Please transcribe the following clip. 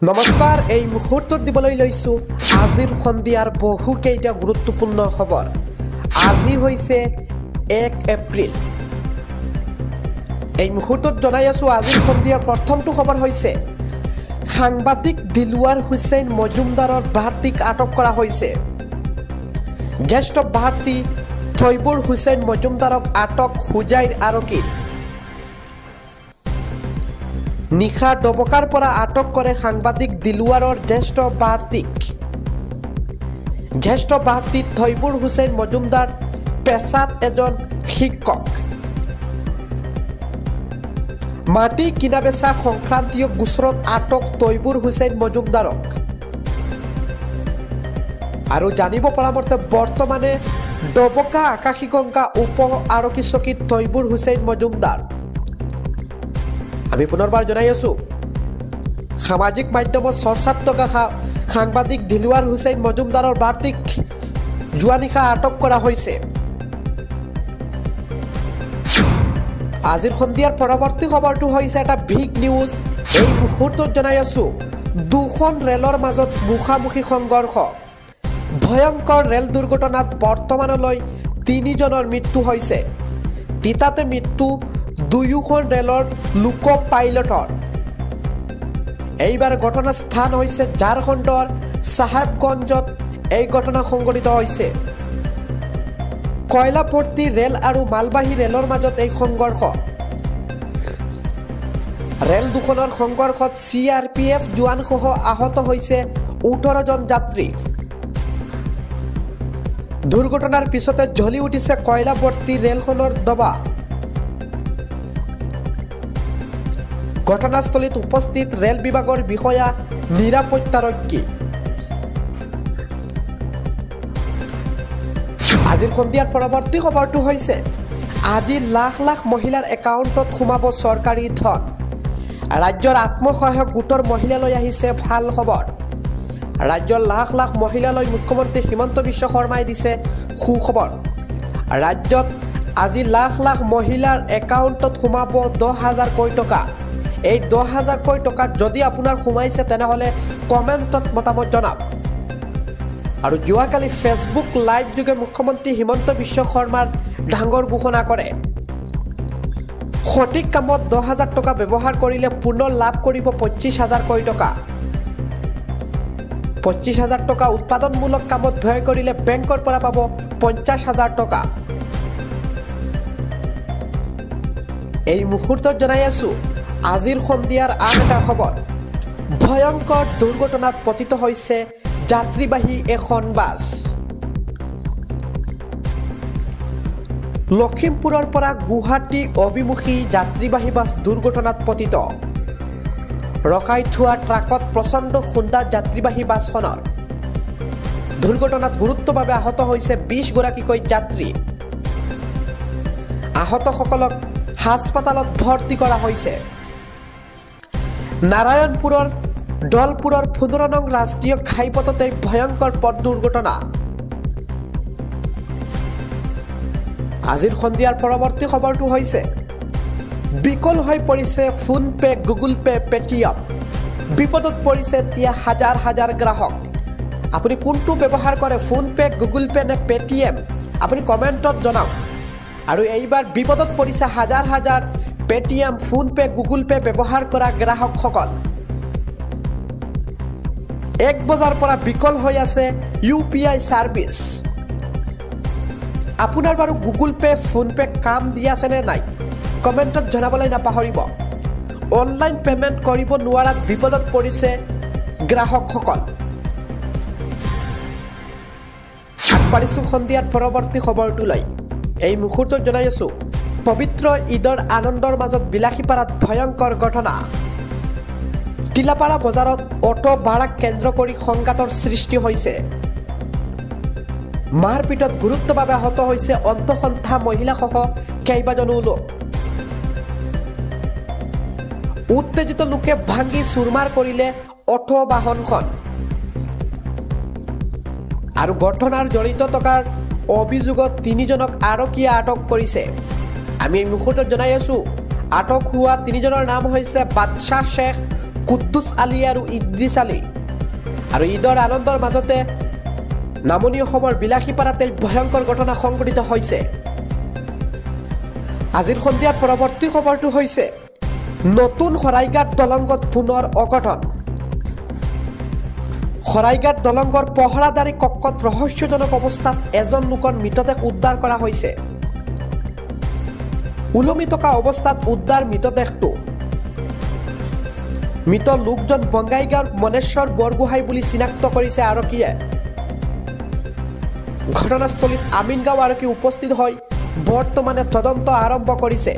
নমস্কাৰ এই মুহূৰ্তত দিবলৈ লৈছো আজিৰ সন্ধিয়াৰ বহুকেইটা গুৰুত্বপূৰ্ণ খবৰ। আজি হৈছে 1 এপ্ৰিল। এই মুহূৰ্তত জনাই আছো আজিৰ সন্ধিয়াৰ প্ৰথমটো খবৰ হৈছে সাংবাদিক দিলৱাৰ হুছেইন মজুমদাৰৰ ভাৰতীক আটক কৰা হৈছে। জ্যেষ্ঠ ভাৰতী থৈবুৰ হুছেইন মজুমদাৰক আটক হুজাইৰ আৰক্ষীৰ। নিশা ডবকাৰ পৰা আটক কৰে সাংবাদিক দিলৱাৰৰ জ্যেষ্ঠ ভাৰতী থৈবুৰ হুছেইন মজুমদাৰ পেছাত এজন শিক্ষক। মাটি কিনা বেচা সংক্ৰান্তীয় গোচৰত আটক থৈবুৰ হুছেইন মজুমদাৰক। আৰু জানিব পৰা মতে বৰ্তমানে ডবকা আকাশীগংগা উপ আৰক্ষী চকীত থৈবুৰ হুছেইন মজুমদাৰ। আমি পুনৰবাৰ জনাই আছো সামাজিক মাধ্যমত চৰ্চাত থকা সাংবাদিক দিলৱাৰ হুছেইন মজুমদাৰৰ ভাৰতীক যোৱা নিশা আটক কৰা হৈছে। আজিৰ সন্ধিয়াৰ পৰৱৰ্তী খবৰটো হৈছে এটা বিগ নিউজ। এই মুহূৰ্তত জনাই আছো দুখন ৰেলৰ মাজত মুখামুখি সংঘৰ্ষ। ভয়ংকৰ ৰেল দুৰ্ঘটনাত বৰ্তমানলৈ 3 জনৰ মৃত্যু হৈছে। তিতাতে মৃত্যু দুয়োখন ৰেলৰ লোক পাইলটৰ। এইবাৰ ঘটনাস্থান হৈছে ঝাৰখণ্ডৰ চাহেবগঞ্জত এই ঘটনা সংঘটিত হৈছে। কয়লাভৰ্তি ৰেল আৰু মালবাহী ৰেলৰ মাজত এই সংঘৰ্ষ। ৰেল দুখনৰ সংঘৰ্ষত CRPF জোৱানসহ আহত হৈছে 18 জন যাত্ৰী। দুৰ্ঘটনাৰ পিছতে জ্বলি উঠিছে কয়লাভৰ্তি ৰেলখনৰ ডবা। ঘটনাস্থলীত উপস্থিত ৰেল বিভাগৰ বিষয়া নিৰাপত্তাৰক্ষী। আজিৰ সন্ধিয়াৰ পৰৱৰ্তী খবৰটো হৈছে আজি লাখ লাখ মহিলাৰ একাউণ্টত সোমাব চৰকাৰী ধন। ৰাজ্যৰ আত্মসহায়ক গোটৰ মহিলালৈ আহিছে ভাল খবৰ। ৰাজ্যৰ লাখ লাখ মহিলালৈ মুখ্যমন্ত্ৰী হিমন্ত বিশ্ব শৰ্মাই দিছে সুখবৰ। ৰাজ্যত আজি লাখ লাখ মহিলাৰ একাউণ্টত সোমাব 10,000 কোটি টকা। এই 10,000 কোটি টকা যদি আপোনাৰ সোমাইছে তেনেহ'লে কমেণ্টত মতামত জনাওক। আৰু যোৱাকালি ফেচবুক লাইভ যোগে মুখ্যমন্ত্ৰী হিমন্ত বিশ্ব শৰ্মাৰ ডাঙৰ ঘোষণা কৰে। সঠিক কামত 10,000 টকা ব্যৱহাৰ কৰিলে পুনৰ লাভ কৰিব 25,000 কোটি টকা। 25,000 টকা উৎপাদনমূলক কামত ব্যয় কৰিলে বেংকৰ পৰা পাব 50,000 টকা। এই মুহূৰ্তত জনাই আছো আজিৰ সন্ধিয়াৰ আন এটা খবৰ। ভয়ংকৰ দুৰ্ঘটনাত পতিত হৈছে যাত্ৰীবাহী এখন বাছ। লখিমপুৰৰ পৰা গুৱাহাটী অভিমুখী যাত্ৰীবাহী বাছ দুৰ্ঘটনাত পতিত। ৰখাই থোৱা ট্ৰাকত প্ৰচণ্ড খুন্দা যাত্ৰীবাহী বাছখনৰ। দুৰ্ঘটনাত গুৰুত্বভাৱে আহত হৈছে 20 গৰাকীকৈ যাত্ৰী। আহতসকলক হাস্পতালত ভৰ্তি কৰা হৈছে। নাৰায়ণপুৰৰ দলপুৰৰ 15 নং ৰাষ্ট্ৰীয় ঘাইপথতে ভয়ংকৰ পথ দুৰ্ঘটনা। আজিৰ সন্ধিয়াৰ পৰৱৰ্তী খবৰটো হৈছে বিকল হৈ পৰিছে ফোনপে, গুগল পে, পেটিএম। বিপদত পৰিছে এতিয়া হাজাৰ হাজাৰ গ্ৰাহক। আপুনি কোনটো ব্যৱহাৰ কৰে, ফোনপে, গুগল পে নে পেটিএম? আপুনি কমেণ্টত জনাওক। আৰু এইবাৰ বিপদত পৰিছে হাজাৰ হাজাৰ পেটিএম, ফোনপে, গুগল পে ব্যৱহাৰ কৰা গ্ৰাহকসকল। 1 বজাৰ পৰা বিকল হৈ আছে UPI ছাৰ্ভিচ। আপোনাৰ বাৰু গুগল পে, ফোনপে কাম দি আছে নে নাই কমেণ্টত জনাবলৈ নাপাহৰিব। অনলাইন পে'মেণ্ট কৰিব নোৱাৰাত বিপদত পৰিছে গ্ৰাহকসকল। আগবাঢ়িছোঁ সন্ধিয়াৰ পৰৱৰ্তী খবৰটোলৈ। এই মুহূৰ্তত জনাই আছো পবিত্ৰ ঈদৰ আনন্দৰ মাজত বিলাসীপাৰাত ভয়ংকৰ ঘটনা। টিলাপাৰা বজাৰত অটো ভাড়াক কেন্দ্ৰ কৰি সংঘাতৰ সৃষ্টি হৈছে। মাৰপিটত গুৰুত্বভাৱে আহত হৈছে অন্তঃসন্থা মহিলাসহ কেইবাজনো লোক। উত্তেজিত লোকে ভাঙি চুৰমাৰ কৰিলে অটো বাহনখন। আৰু ঘটনাৰ জড়িত থকাৰ অভিযোগত 3 জনক আৰক্ষীয়ে আটক কৰিছে। আমি এই মুহূৰ্তত জনাই আছো আটক হোৱা 3 জনৰ নাম হৈছে বাদশাহ শেখ, কুদ্দুছ আলী আৰু ইদ্ৰিছ আলী আৰু ঈদৰ আনন্দৰ মাজতে নামনি অসমৰ বিলাসীপাৰাতে ভয়ংকৰ ঘটনা সংঘটিত হৈছে। আজিৰ সন্ধিয়াৰ পৰৱৰ্তী খবৰটো হৈছে নতুন শৰাইঘাট দলংত পুনৰ অঘটন। শৰাইঘাট দলংৰ পহৰাদাৰী কক্ষত ৰহস্যজনক অৱস্থাত এজন লোকৰ মৃতদেহ উদ্ধাৰ কৰা হৈছে। ওলমি থকা অৱস্থাত উদ্ধাৰ মৃতদেহটো। মৃত লোকজন বঙাইগাঁৱৰ মনেশ্বৰ বৰগোহাঁই বুলি চিনাক্ত কৰিছে আৰক্ষীয়ে। ঘটনাস্থলীত আমিনগাঁও আৰক্ষী উপস্থিত হৈ বৰ্তমানে তদন্ত আৰম্ভ কৰিছে।